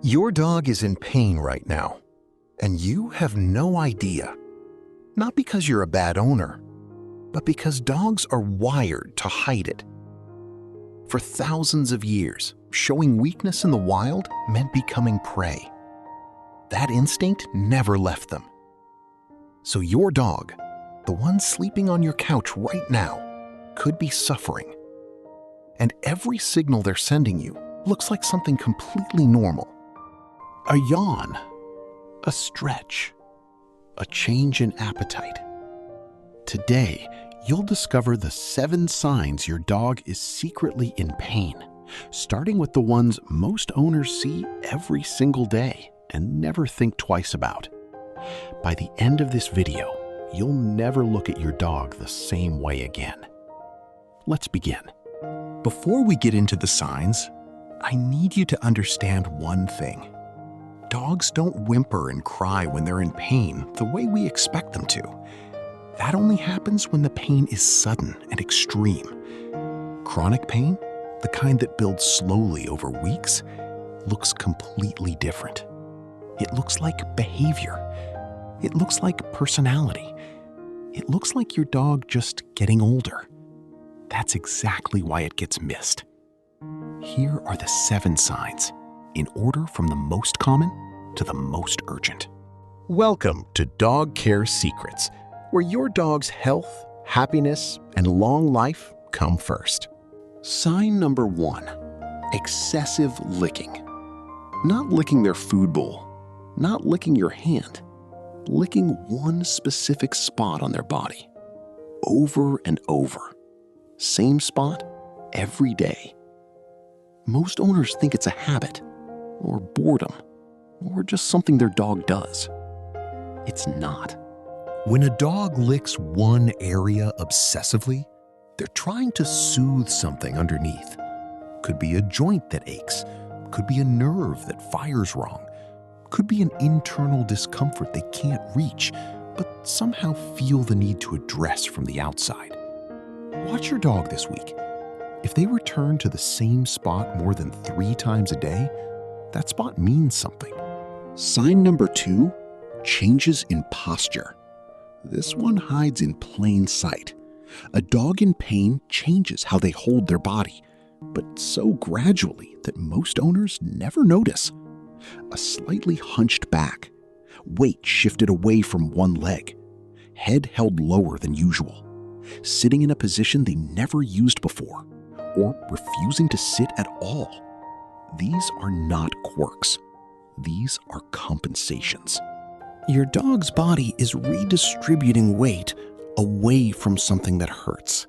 Your dog is in pain right now, and you have no idea. Not because you're a bad owner, but because dogs are wired to hide it. For thousands of years, showing weakness in the wild meant becoming prey. That instinct never left them. So your dog, the one sleeping on your couch right now, could be suffering. And every signal they're sending you looks like something completely normal. A yawn, a stretch, a change in appetite. Today, you'll discover the 7 signs your dog is secretly in pain, starting with the ones most owners see every single day and never think twice about. By the end of this video, you'll never look at your dog the same way again. Let's begin. Before we get into the signs, I need you to understand one thing. Dogs don't whimper and cry when they're in pain the way we expect them to. That only happens when the pain is sudden and extreme. Chronic pain, the kind that builds slowly over weeks, looks completely different. It looks like behavior. It looks like personality. It looks like your dog just getting older. That's exactly why it gets missed. Here are the 7 signs, in order from the most common to the most urgent. Welcome to Dog Care Secrets, where your dog's health, happiness, and long life come first. Sign number 1, excessive licking. Not licking their food bowl, not licking your hand, licking one specific spot on their body, over and over. Same spot, every day. Most owners think it's a habit, or boredom, or just something their dog does. It's not. When a dog licks one area obsessively, they're trying to soothe something underneath. Could be a joint that aches, could be a nerve that fires wrong, could be an internal discomfort they can't reach, but somehow feel the need to address from the outside. Watch your dog this week. If they return to the same spot more than 3 times a day, that spot means something. Sign number 2, changes in posture. This one hides in plain sight. A dog in pain changes how they hold their body, but so gradually that most owners never notice. A slightly hunched back, weight shifted away from one leg, head held lower than usual, sitting in a position they never used before, or refusing to sit at all. These are not quirks. These are compensations. Your dog's body is redistributing weight away from something that hurts.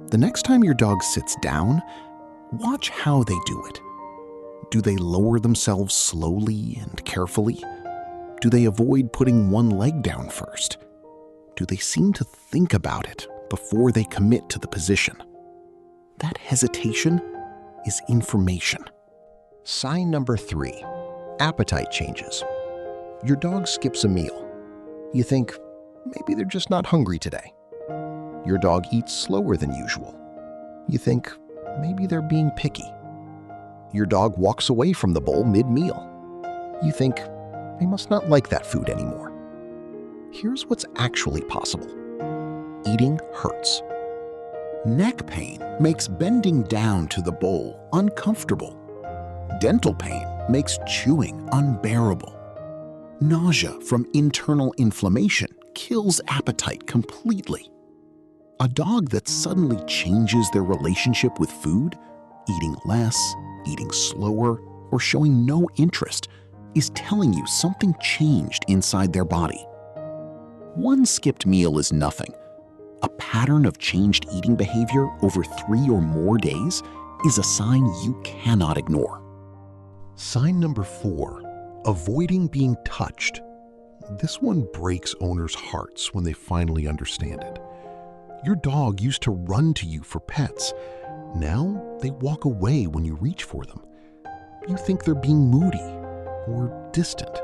The next time your dog sits down, watch how they do it. Do they lower themselves slowly and carefully? Do they avoid putting one leg down first? Do they seem to think about it before they commit to the position? That hesitation is information. Sign number 3, appetite changes. Your dog skips a meal. You think, maybe they're just not hungry today. Your dog eats slower than usual. You think, maybe they're being picky. Your dog walks away from the bowl mid-meal. You think, they must not like that food anymore. Here's what's actually possible. Eating hurts. Neck pain makes bending down to the bowl uncomfortable. Dental pain makes chewing unbearable. Nausea from internal inflammation kills appetite completely. A dog that suddenly changes their relationship with food, eating less, eating slower, or showing no interest, is telling you something changed inside their body. One skipped meal is nothing. A pattern of changed eating behavior over 3 or more days is a sign you cannot ignore. Sign number 4, avoiding being touched. This one breaks owners' hearts when they finally understand it. Your dog used to run to you for pets. Now they walk away when you reach for them. You think they're being moody or distant,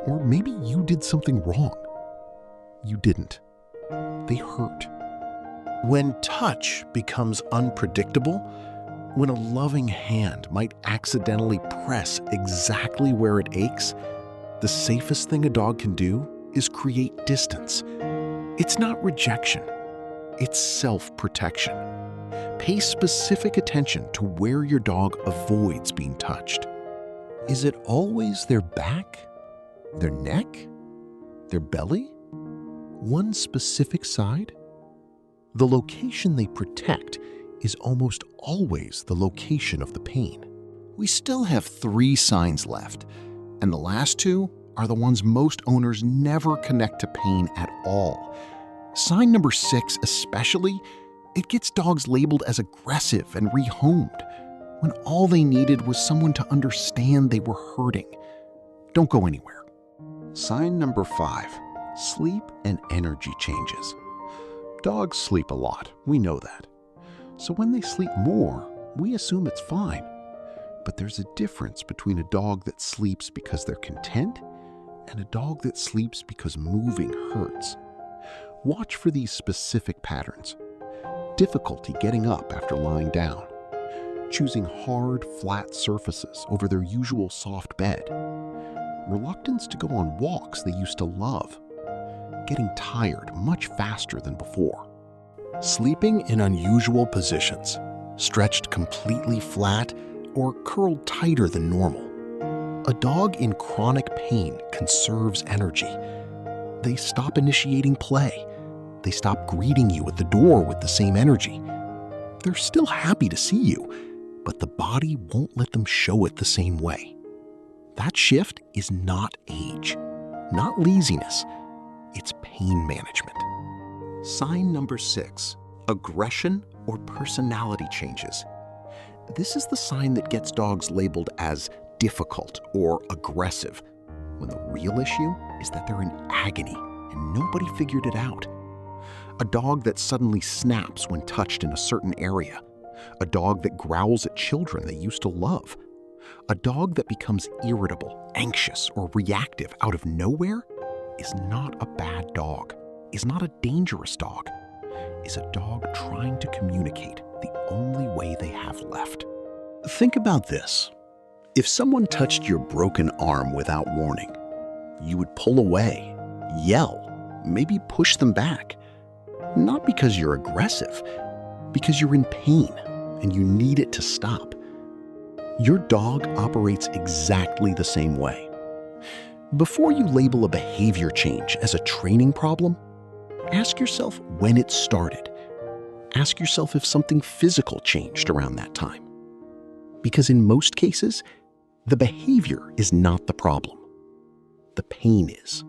or maybe you did something wrong. You didn't. They hurt. When touch becomes unpredictable, When a loving hand might accidentally press exactly where it aches, the safest thing a dog can do is create distance. It's not rejection, it's self-protection. Pay specific attention to where your dog avoids being touched. Is it always their back, their neck, their belly? One specific side? The location they protect is almost always the location of the pain. We still have 3 signs left, and the last 2 are the ones most owners never connect to pain at all. Sign number 6 especially, it gets dogs labeled as aggressive and rehomed, when all they needed was someone to understand they were hurting. Don't go anywhere. Sign number 5, sleep and energy changes. Dogs sleep a lot, we know that. So when they sleep more, we assume it's fine. But there's a difference between a dog that sleeps because they're content and a dog that sleeps because moving hurts. Watch for these specific patterns. Difficulty getting up after lying down. Choosing hard, flat surfaces over their usual soft bed. Reluctance to go on walks they used to love. Getting tired much faster than before. Sleeping in unusual positions, stretched completely flat or curled tighter than normal. A dog in chronic pain conserves energy. They stop initiating play. They stop greeting you at the door with the same energy. They're still happy to see you, but the body won't let them show it the same way. That shift is not age, not laziness. It's pain management. Sign number 6, aggression or personality changes. This is the sign that gets dogs labeled as difficult or aggressive, when the real issue is that they're in agony and nobody figured it out. A dog that suddenly snaps when touched in a certain area. A dog that growls at children they used to love. A dog that becomes irritable, anxious, or reactive out of nowhere is not a bad dog, is not a dangerous dog, is a dog trying to communicate the only way they have left. Think about this. If someone touched your broken arm without warning, you would pull away, yell, maybe push them back. Not because you're aggressive, because you're in pain and you need it to stop. Your dog operates exactly the same way. Before you label a behavior change as a training problem, ask yourself when it started. Ask yourself if something physical changed around that time. Because in most cases, the behavior is not the problem. The pain is.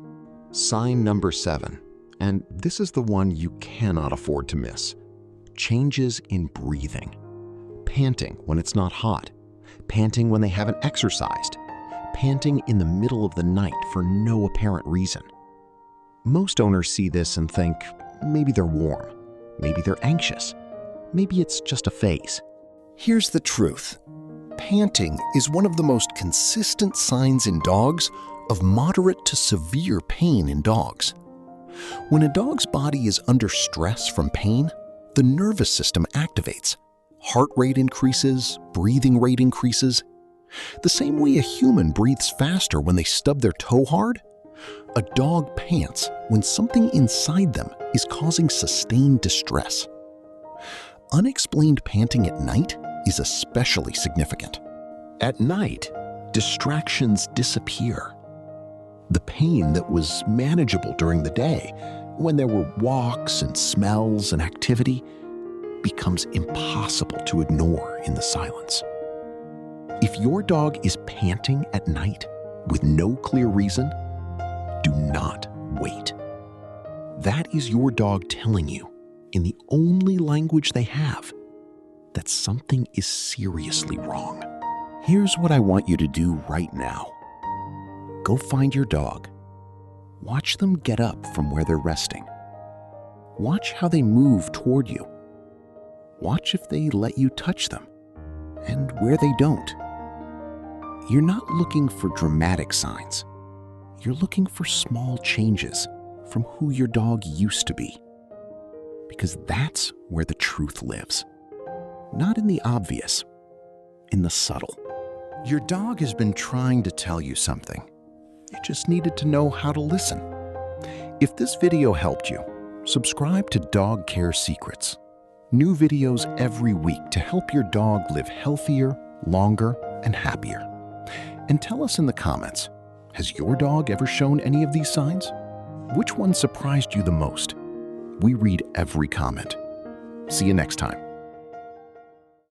Sign number 7, and this is the one you cannot afford to miss. Changes in breathing. Panting when it's not hot. Panting when they haven't exercised. Panting in the middle of the night for no apparent reason. Most owners see this and think, maybe they're warm, maybe they're anxious, maybe it's just a phase. Here's the truth. Panting is one of the most consistent signs in dogs of moderate to severe pain in dogs. When a dog's body is under stress from pain, the nervous system activates. Heart rate increases, breathing rate increases. The same way a human breathes faster when they stub their toe hard, a dog pants when something inside them is causing sustained distress. Unexplained panting at night is especially significant. At night, distractions disappear. The pain that was manageable during the day, when there were walks and smells and activity, becomes impossible to ignore in the silence. If your dog is panting at night with no clear reason, do not wait. That is your dog telling you, in the only language they have, that something is seriously wrong. Here's what I want you to do right now. Go find your dog. Watch them get up from where they're resting. Watch how they move toward you. Watch if they let you touch them, and where they don't. You're not looking for dramatic signs. You're looking for small changes from who your dog used to be. Because that's where the truth lives. Not in the obvious, in the subtle. Your dog has been trying to tell you something. You just needed to know how to listen. If this video helped you, subscribe to Dog Care Secrets. New videos every week to help your dog live healthier, longer, and happier. And tell us in the comments, has your dog ever shown any of these signs? Which one surprised you the most? We read every comment. See you next time.